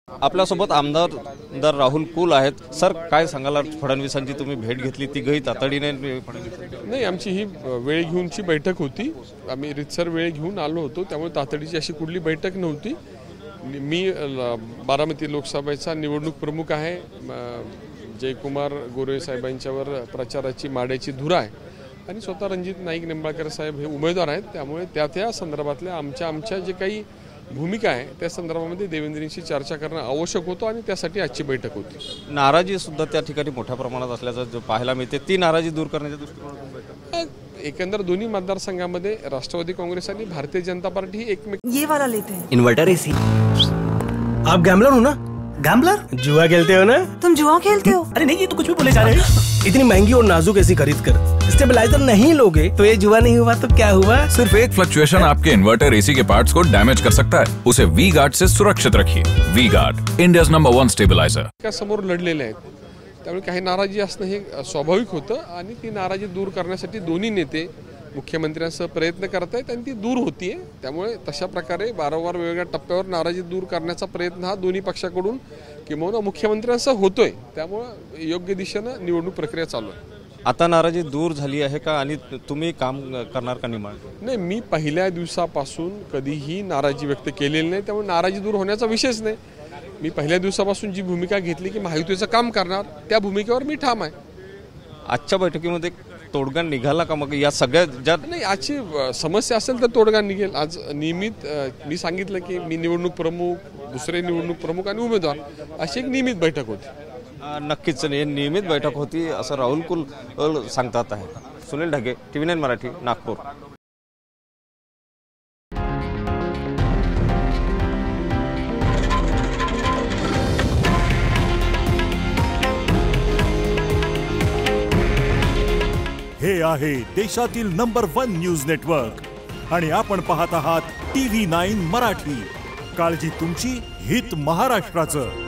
आपल्यासोबत आमदार राहुल कुल आहेत। सर, काय सांगाल, फडणवीसांची तुम्ही भेट घेतली, तिघही तातडीने नाही, आमची ही वेळ घेऊनची बैठक होती। आम्ही रितसर वेळ घेऊन आलो होतो, त्यामुळे तातडीची अशी कुठली बैठक नव्हती। मी बारामती लोकसभेचा निवडणूक प्रमुख आहे। जयकुमार गोरे साहेबांच्यावर प्रचाराची माड्याची धुरा आहे आणि स्वतः रणजित नाईक निंबाळकर साहेब हे उमेदवार आहेत, त्यामुळे त्या संदर्भातल्या आमच्या जे काही भूमिका आहे त्या संदर्भामध्ये देवेंद्रजींशी चर्चा करणं आवश्यक होतं आणि त्यासाठी आजची बैठक होती। नाराजी सुद्धा त्या ठिकाणी मोठ्या प्रमाणात असल्याचं जो पाहायला मिळते, ती नाराजी दूर करण्याच्या दृष्टिकोनातून बैठक एकंदर दोन्ही मतदारसंघामध्ये राष्ट्रवादी काँग्रेस आणि भारतीय जनता पार्टी ही एकमेक ये वाला लेते हैं। Inverter AC. आप गैम्बलर हो ना? गैम्बलर? जुआ खेलते हो ना? तुम जुआ खेलते हो? अरे नहीं, ये तो कुछ भी बोले जा रहे हैं। इतनी महंगी और नाजुक एसी खरीद कर स्टेबलाइजर नहीं लोगे तो ये जुआ नहीं हुआ तो क्या हुआ? सिर्फ एक फ्लक्चुएशन आपके इन्वर्टर एसी के पार्ट्स को डैमेज कर सकता है। उसे वी गार्ड से सुरक्षित रखिए। V Guard, India's number 1 stabiliser. समोर लढलेले आहेत, त्यामुळे काही नाराजी असणं हे स्वाभाविक होतं आणि ती नाराजी दूर करण्यासाठी दोन्ही नेते मुख्यमंत्र्यांसह प्रयत्न करत आहेत आणि ती दूर होतीये। त्यामुळे तशा प्रकारे वारंवार वेगवेगळ्या टप्प्यावर नाराजी दूर करण्याचा प्रयत्न हा दोन्ही पक्षाकडून किंवा मुख्यमंत्र्यांसह होतोय, त्यामुळे योग्य दिशेनं निवडणूक प्रक्रिया चालू आहे। आता नाराजी दूर झाली आहे का आणि तुम्ही काम करणार का निमाळ? नाही, मी पहिल्या दिवसापासून कधीही नाराजी व्यक्त केलेली नाही, त्यामुळे नाराजी दूर होण्याचा विषयच नाही। मी पहिल्या दिवसापासून जी भूमिका घेतली की महायुतीचं काम करणार, त्या भूमिकेवर मी ठाम आहे। आजच्या बैठकीमध्ये तोडगा निघाला का? मग या सगळ्या ज्यात नाही, आजची समस्या असेल तर तोडगा निघेल। आज नियमित मी सांगितलं की मी निवडणूक प्रमुख, दुसरे निवडणूक प्रमुख आणि उमेदवार अशी एक नियमित बैठक होती। नक्कीच नियमित बैठक होती असं राहुल कुल सांगतात आहे। सुनील ढगे, TV9 मराठी, नागपूर। हे आहे देशातील नंबर 1 न्यूज नेटवर्क आणि आपण पाहत आहात TV9 मराठी। काळजी तुमची, हित महाराष्ट्राचं।